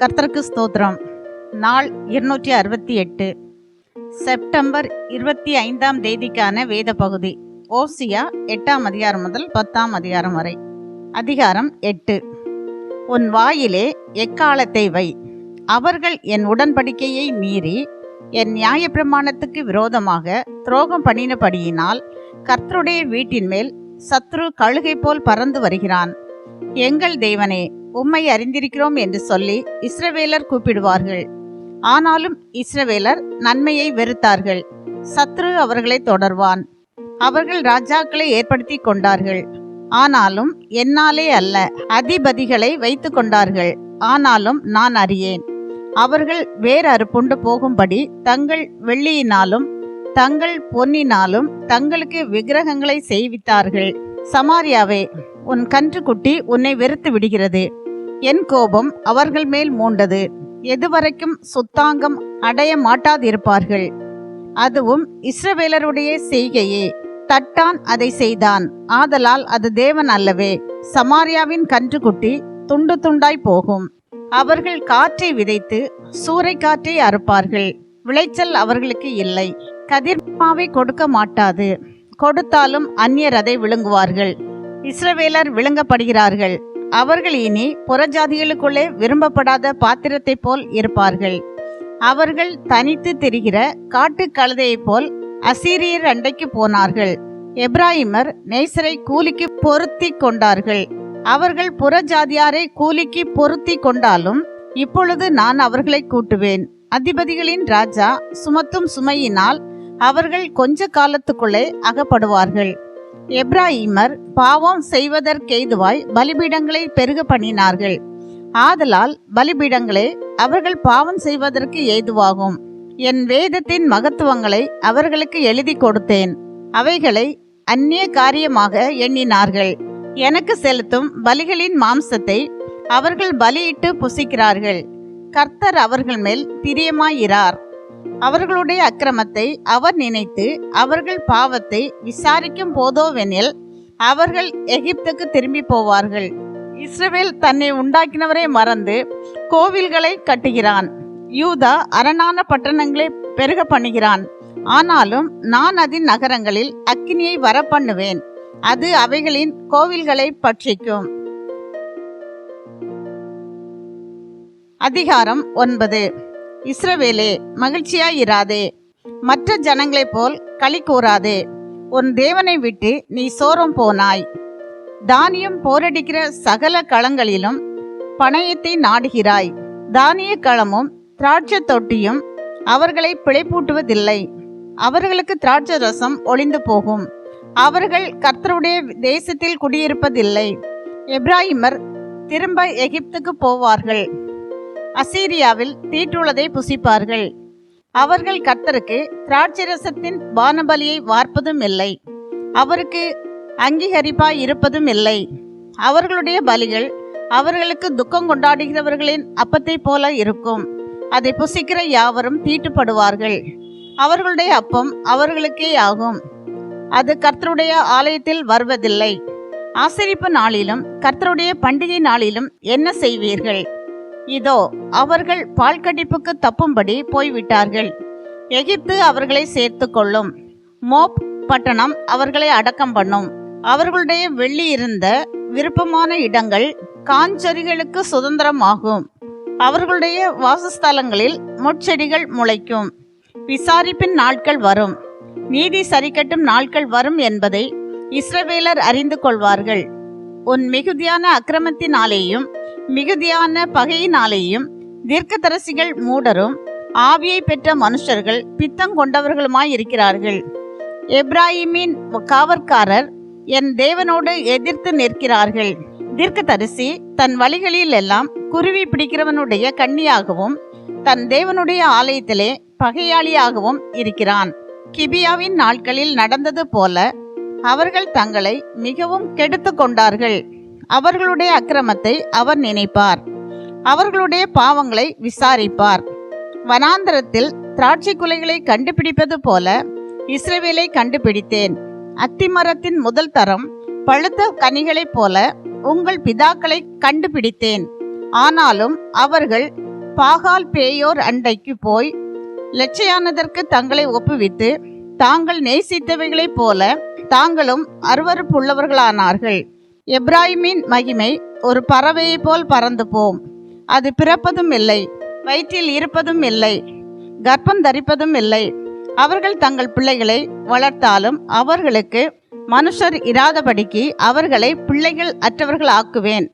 கர்த்தருக்கு ஸ்தோத்திரம். நாள் 268, செப்டம்பர் 25ஆம் தேதிக்கான வேத பகுதி. ஓசியா 8ஆம் அதிகாரம் முதல் 10ஆம் அதிகாரம் வரை. அதிகாரம் 8. உன் வாயிலே எக்காலத்தை வை. அவர்கள் என் உடன்படிக்கையை மீறி என் நியாயப்பிரமாணத்துக்கு விரோதமாக துரோகம் பண்ணினபடியினால் கர்த்தருடைய வீட்டின் மேல் சத்ரு கழுகை போல் பறந்து வருகிறான். எங்கள் தேவனே, உம்மை அறிந்திருக்கிறோம் என்று சொல்லி இஸ்ரவேலர் கூப்பிடுவார்கள். ஆனாலும் இஸ்ரவேலர் நன்மையை வெறுத்தார்கள். சத்ரு அவர்களை தொடர்வான். அவர்கள் ராஜாக்களை ஏற்படுத்தி கொண்டார்கள், ஆனாலும் என்னாலே அல்ல. அதிபதிகளை வைத்து கொண்டார்கள், ஆனாலும் நான் அறியேன். அவர்கள் வேறு அறுப்புண்டு போகும்படி தங்கள் வெள்ளியினாலும் தங்கள் பொன்னினாலும் தங்களுக்கு விக்கிரகங்களை செய்வித்தார்கள். சமாரியாவே, உன் கன்றுக்குட்டி உன்னை வெறுத்து விடுகிறது. என் கோபம் அவர்கள் மேல் மூண்டது. எதுவரைக்கும் சுத்தாங்கம் அடைய மாட்டாதிருப்பார்கள். அதுவும் இஸ்ரவேலருடைய செய்கையே. தட்டான் அதை செய்தான், ஆதலால் அது தேவன் அல்லவே. சமாரியாவின் கன்றுக்குட்டி துண்டு துண்டாய் போகும். அவர்கள் காற்றை விதைத்து சூறை காற்றை அறுப்பார்கள். விளைச்சல் அவர்களுக்கு இல்லை. கதிர்மாவை கொடுக்க மாட்டாது. கொடுத்தாலும் அந்நியர் அதை விழுங்குவார்கள். இஸ்ரவேலர் விழுங்கப்படுகிறார்கள். அவர்கள் இனி புறஜாதிகளுக்குள்ளே விரும்பப்படாத பாத்திரத்தை போல் இருப்பார்கள். அவர்கள் தனித்து திரிகிற காட்டு கழுதையை போல் அசீரியர் அண்டைக்கு போனார்கள். எப்ராயிமர் நேசரை கூலிக்கு பொருத்தி கொண்டார்கள். அவர்கள் புறஜாதியாரை கூலிக்கு பொருத்தி கொண்டாலும் இப்பொழுது நான் அவர்களை கூட்டுவேன். அதிபதிகளின் ராஜா சுமத்தும் சுமையினால் அவர்கள் கொஞ்ச காலத்துக்குள்ளே அகப்படுவார்கள். எப்ராயிமர் பாவம் செய்வதற்கேதுவாய் பலிபீடங்களை பெருக பண்ணினார்கள். ஆதலால் பலிபீடங்களே அவர்கள் பாவம் செய்வதற்கு ஏதுவாகும். என் வேதத்தின் மகத்துவங்களை அவர்களுக்கு எழுதி கொடுத்தேன். அவைகளை அந்நிய காரியமாக எண்ணினார்கள். எனக்கு செலுத்தும் பலிகளின் மாம்சத்தை அவர்கள் பலியிட்டு புசிக்கிறார்கள். கர்த்தர் அவர்கள் மேல் பிரியமாயிரார். அவர்களுடைய அக்கிரமத்தை அவர் நினைத்து அவர்கள் பாவத்தை விசாரிக்கும் போதோவெனில் அவர்கள் எகிப்துக்கு திரும்பி போவார்கள். இஸ்ரவேல் தன்னை உண்டாக்கினவரை மறந்து கோவில்களை கட்டுகிறான். யூதா அரணான பட்டணங்களை பெருக பண்ணுகிறான். ஆனாலும் நான் அதன் நகரங்களில் அக்கினியை வரப்பண்ணுவேன். அது அவைகளின் கோவில்களை பட்சிக்கும். அதிகாரம் 9. இஸ்ரவேலே, மகிழ்ச்சியாயிராதே, மற்ற ஜனங்களைப் போல் களி கூறாதே. உன் தேவனை விட்டு நீ சோரம் போனாய். தானியம் போரடிக்கிற சகல களங்களிலும் பணயத்தை நாடுகிறாய். தானிய களமும் திராட்சை தொட்டியும் அவர்களை பிழைப்பூட்டுவதில்லை. அவர்களுக்கு திராட்சை ரசம் ஒளிந்து போகும். அவர்கள் கர்த்தருடைய தேசத்தில் குடியிருப்பதில்லை. எப்ராயிமர் திரும்ப எகிப்துக்கு போவார்கள். அசீரியாவில் தீட்டுள்ளதை புசிப்பார்கள். அவர்கள் கர்த்தருக்கு திராட்சை ரசத்தின் பானபலியை வார்ப்பதும் இல்லை. அவருக்கு அங்கீகரிப்பாய் இருப்பதும் இல்லை. அவர்களுடைய பலிகள் அவர்களுக்கு துக்கம் கொண்டாடுகிறவர்களின் அப்பத்தை போல இருக்கும். அதை புசிக்கிற யாவரும் தீட்டுப்படுவார்கள். அவர்களுடைய அப்பம் அவர்களுக்கே ஆகும். அது கர்த்தருடைய ஆலயத்தில் வருவதில்லை. ஆசரிப்பு நாளிலும் கர்த்தருடைய பண்டிகை நாளிலும் என்ன செய்வீர்கள்? இதோ, அவர்கள் பால் கடிப்புக்கு தப்பும்படி போய்விட்டார்கள். எகிப்து அவர்களை சேர்த்து கொள்ளும். மோப் பட்டணம் அவர்களை அடக்கம் பண்ணும். அவர்களுடைய வெள்ளி இருந்த விருப்பமான இடங்கள் காஞ்சொரிகளுக்கு சுதந்திரமாகும். அவர்களுடைய வாசஸ்தலங்களில் முட்செடிகள் முளைக்கும். விசாரிப்பின் நாட்கள் வரும், நீதி சரிக்கட்டும் நாட்கள் வரும் என்பதை இஸ்ரவேலர் அறிந்து கொள்வார்கள். உன் மிகுதியான அக்கிரமத்தினாலேயும் மிகுதியான பகையினாலேயும் தீர்க்கதரிசிகள் மூடரும் ஆவியை பெற்ற மனுஷர்கள் பித்தம் கொண்டவர்களுமாயிருக்கிறார்கள். எப்ராயிமின் காவற்காரர் என் தேவனோடு எதிர்த்து நிற்கிறார்கள். தீர்க்கதரிசி தன் வழிகளில் எல்லாம் குருவி பிடிக்கிறவனுடைய கண்ணியாகவும் தன் தேவனுடைய ஆலயத்திலே பகையாளியாகவும் இருக்கிறான். கிபியாவின் நாட்களில் நடந்தது போல அவர்கள் தங்களை மிகவும் கெடுத்து கொண்டார்கள். அவர்களுடைய அக்கிரமத்தை அவர் நினைப்பார். அவர்களுடைய பாவங்களை விசாரிப்பார். வனாந்தரத்தில் திராட்சை குலைகளை கண்டுபிடிப்பது போல இஸ்ரவேலை கண்டுபிடித்தேன். அத்திமரத்தின் முதல் தரம் பழுத்த கனிகளைப் போல உங்கள் பிதாக்களை கண்டுபிடித்தேன். ஆனாலும் அவர்கள் பாகால் பேயோர் அண்டைக்கு போய் லட்சையானதற்கு தங்களை ஒப்புவித்து தாங்கள் நேசித்தவைகளைப் போல தாங்களும் அருவருப்புள்ளவர்களானார்கள். எப்ராயிமின் மகிமை ஒரு பறவையைப் போல் பறந்து போம். அது பிறப்பதும் இல்லை, வயிற்றில் இருப்பதும் இல்லை, கர்ப்பம் தரிப்பதும் இல்லை. அவர்கள் தங்கள் பிள்ளைகளை வளர்த்தாலும் அவர்களுக்கு மனுஷர் இராதபடிக்கு அவர்களை பிள்ளைகள் அற்றவர்கள் ஆக்குவேன்.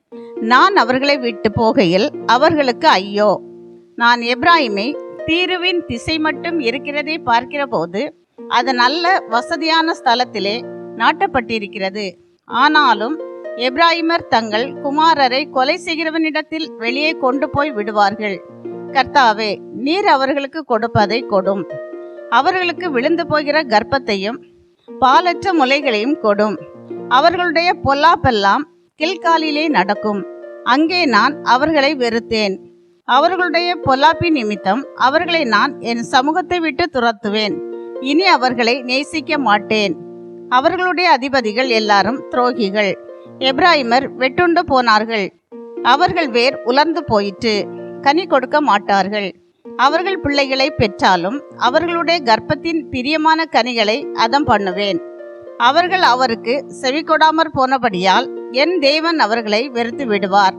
நான் அவர்களை விட்டு போகையில் அவர்களுக்கு ஐயோ! நான் எப்ராயிமை தீருவின் திசை மட்டும் இருக்கிறதை பார்க்கிற போது அது நல்ல வசதியான ஸ்தலத்திலே நாட்டப்பட்டிருக்கிறது. ஆனாலும் எப்ராயிமர் தங்கள் குமாரரை கொலை செய்கிறவனிடத்தில் வெளியே கொண்டு போய் விடுவார்கள். கர்த்தாவே, நீர் அவர்களுக்கு கொடுப்பதை கொடும். அவர்களுக்கு விழுந்து போகிற கர்ப்பத்தையும் பாலற்ற முலைகளையும் கொடும். அவர்களுடைய பொல்லாப்பெல்லாம் கில்காலிலே நடக்கும். அங்கே நான் அவர்களை வெறுத்தேன். அவர்களுடைய பொல்லாப்பி நிமித்தம் அவர்களை நான் என் சமூகத்தை விட்டு துரத்துவேன். இனி அவர்களை நேசிக்க மாட்டேன். அவர்களுடைய அதிபதிகள் எல்லாரும் துரோகிகள். எப்ராயிமர் வெட்டுண்டு போனார்கள். அவர்கள் வேர் உலர்ந்து போயிற்று, கனி கொடுக்க மாட்டார்கள். அவர்கள் பிள்ளைகளை பெற்றாலும் அவர்களுடைய கர்ப்பத்தின் பிரியமான கனிகளை அதம் பண்ணுவேன். அவர்கள் அவருக்கு செவிகொடாமற் போனபடியால் என் தேவன் அவர்களை வெறுத்து விடுவார்.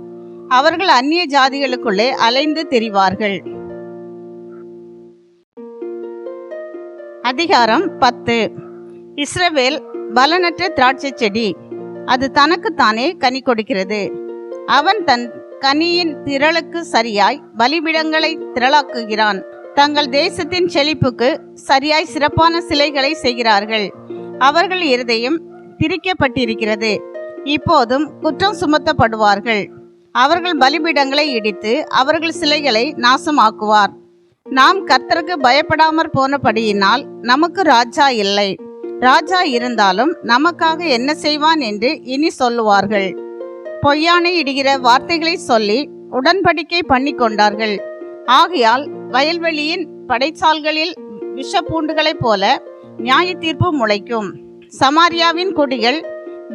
அவர்கள் அந்நிய ஜாதிகளுக்குள்ளே அலைந்து திரிவார்கள். அதிகாரம் 10. இஸ்ரவேல் பலனற்ற திராட்சை செடி, அது தனக்குத்தானே கனி கொடுக்கிறது. அவன் தன் கனியின் திரளுக்கு சரியாய் பலிபீடங்களை திரளாக்குகிறான். தங்கள் தேசத்தின் செழிப்புக்கு சரியாய் சிறப்பான சிலைகளை செய்கிறார்கள். அவர்கள் இருதயம் திரிக்கப்பட்டிருக்கிறது. இப்போதும் குற்றம் சுமத்தப்படுவார்கள். அவர்கள் பலிபீடங்களை இடித்து அவர்கள் சிலைகளை நாசமாக்குவார். நாம் கர்த்தருக்கு பயப்படாமற் போனபடியினால் நமக்கு ராஜா இல்லை. ராஜா இருந்தாலும் நமக்காக என்ன செய்வான் என்று இனி சொல்லுவார்கள். பொய்யானை இடுகிற வார்த்தைகளை சொல்லி உடன்படிக்கை பண்ணி கொண்டார்கள். ஆகையால் வயல்வெளியின் படைச்சால்களில் விஷப்பூண்டுகளைப் போல நியாய தீர்ப்பு முளைக்கும். சமாரியாவின் குடிகள்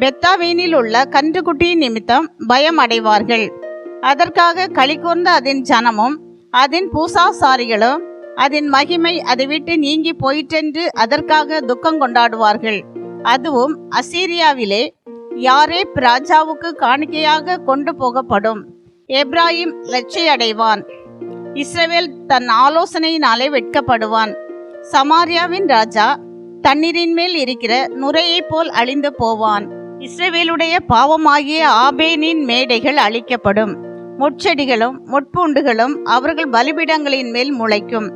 பெத்தாவேனில் உள்ள கன்றுக்குட்டியின் நிமித்தம் பயம் அடைவார்கள். அதற்காக களி கூர்ந்த அதன் ஜனமும் அதன் பூசாசாரிகளும் அதன் மகிமை அதை விட்டு நீங்கி போயிற்றென்று அதற்காக துக்கம் கொண்டாடுவார்கள். அதுவும் அசீரியாவிலே யாரேப் ராஜாவுக்கு காணிக்கையாக கொண்டு போகப்படும். எப்ராயிம் லட்சை அடைவான். இஸ்ரவேல் தன் ஆலோசனையினாலே வெட்கப்படுவான். சமாரியாவின் ராஜா தண்ணீரின் மேல் இருக்கிற நுரையைப் போல் அழிந்து போவான். இஸ்ரவேலுடைய பாவமாகிய ஆபேனின் மேடைகள் அழிக்கப்படும். முட்செடிகளும் முட்பூண்டுகளும் அவர்கள் பலிபீடங்களின் மேல் முளைக்கும்.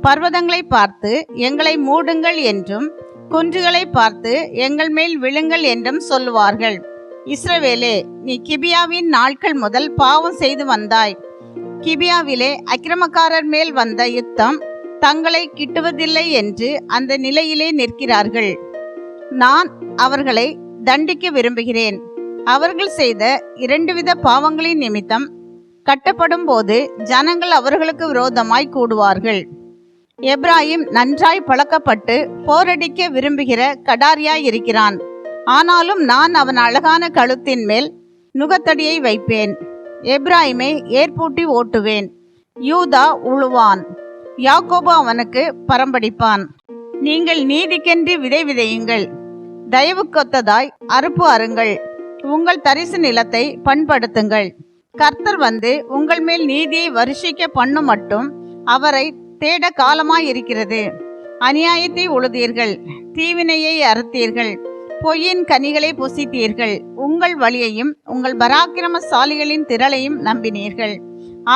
பர்வதங்களை பார்த்து எங்களை மூடுங்கள் என்றும் குன்றுகளை பார்த்து எங்கள் மேல் விழுங்கள் என்றும் சொல்லுவார்கள். இஸ்ரவேலே, நீ கிபியாவின் நாட்கள் முதல் பாவம் செய்து வந்தாய். கிபியாவிலே அக்கிரமக்காரர் மேல் வந்த யுத்தம் தங்களை கிட்டுவதில்லை என்று அந்த நிலையிலே நிற்கிறார்கள். நான் அவர்களை தண்டிக்க விரும்புகிறேன். அவர்கள் செய்த 2 வித பாவங்களின் நிமித்தம் கட்டப்படும் போது ஜனங்கள் அவர்களுக்கு விரோதமாய் கூடுவார்கள். எப்ராயிம் நன்றாய் பழக்கப்பட்டு போரடிக்க விரும்புகிற கடாரியாய் இருக்கிறான். ஆனாலும் நான் அவன் அழகான கழுத்தின் மேல் நுகத்தடியை வைப்பேன். எப்ராயிமை ஏற்பூட்டி ஓட்டுவேன். யூதா உழுவான், யாக்கோபு அவனுக்கு பரம்படிப்பான். நீங்கள் நீதிக்கென்று விதை விதையுங்கள், தயவுக்கொத்ததாய் அறுப்பு அருங்கள். உங்கள் தரிசு நிலத்தை பண்படுத்துங்கள். கர்த்தர் வந்து உங்கள் மேல் நீதியை வருஷிக்க பண்ணும் மட்டும் அவரை தேட காலமாயிருக்கிறது. அநியாயத்தை உழுதீர்கள், தீவினையை அறுத்தீர்கள், பொய்யின் கனிகளை புசித்தீர்கள். உங்கள் வழியையும் உங்கள் பராக்கிரமசாலிகளின் திரளையும் நம்பினீர்கள்.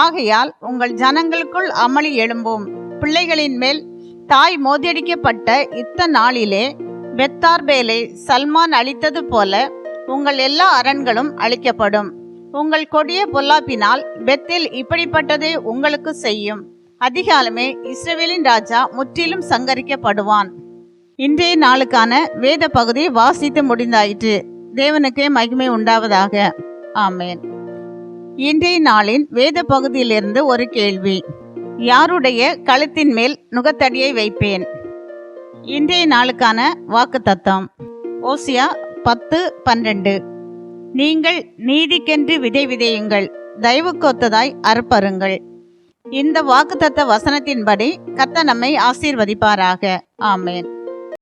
ஆகையால் உங்கள் ஜனங்களுக்குள் அமளி எழும்பும். பிள்ளைகளின் மேல் தாய் மோதியடிக்கப்பட்ட இத்த நாளிலே பெத்தார்பேலை சல்மான் அழித்தது போல உங்கள் எல்லா அரண்களும் அழிக்கப்படும். உங்கள் கொடிய பொல்லாப்பினால் பெத்தில் இப்படிப்பட்டதை உங்களுக்கு செய்யும். அதிகாலமே இஸ்ரவேலின் ராஜா முற்றிலும் சங்கரிக்கப்படுவான். இன்றைய நாளுக்கான வேத பகுதி வாசித்து முடிந்தாயிற்று. தேவனுக்கே மகிமை உண்டாவதாக. ஆமேன். இன்றைய நாளின் வேத பகுதியிலிருந்து ஒரு கேள்வி. யாருடைய கழுத்தின் மேல் நுகத்தடியை வைப்பேன்? இன்றைய நாளுக்கான வாக்குத்தத்தம் ஓசியா 10:12. நீங்கள் நீதிக்கென்று விதை விதையுங்கள், தயவுக்கொத்ததாய் அறுப்பருங்கள். இந்த வாக்குத்தத்த வசனத்தின்படி கர்த்தர் நம்மை ஆசீர்வதிப்பாராக. ஆமேன்.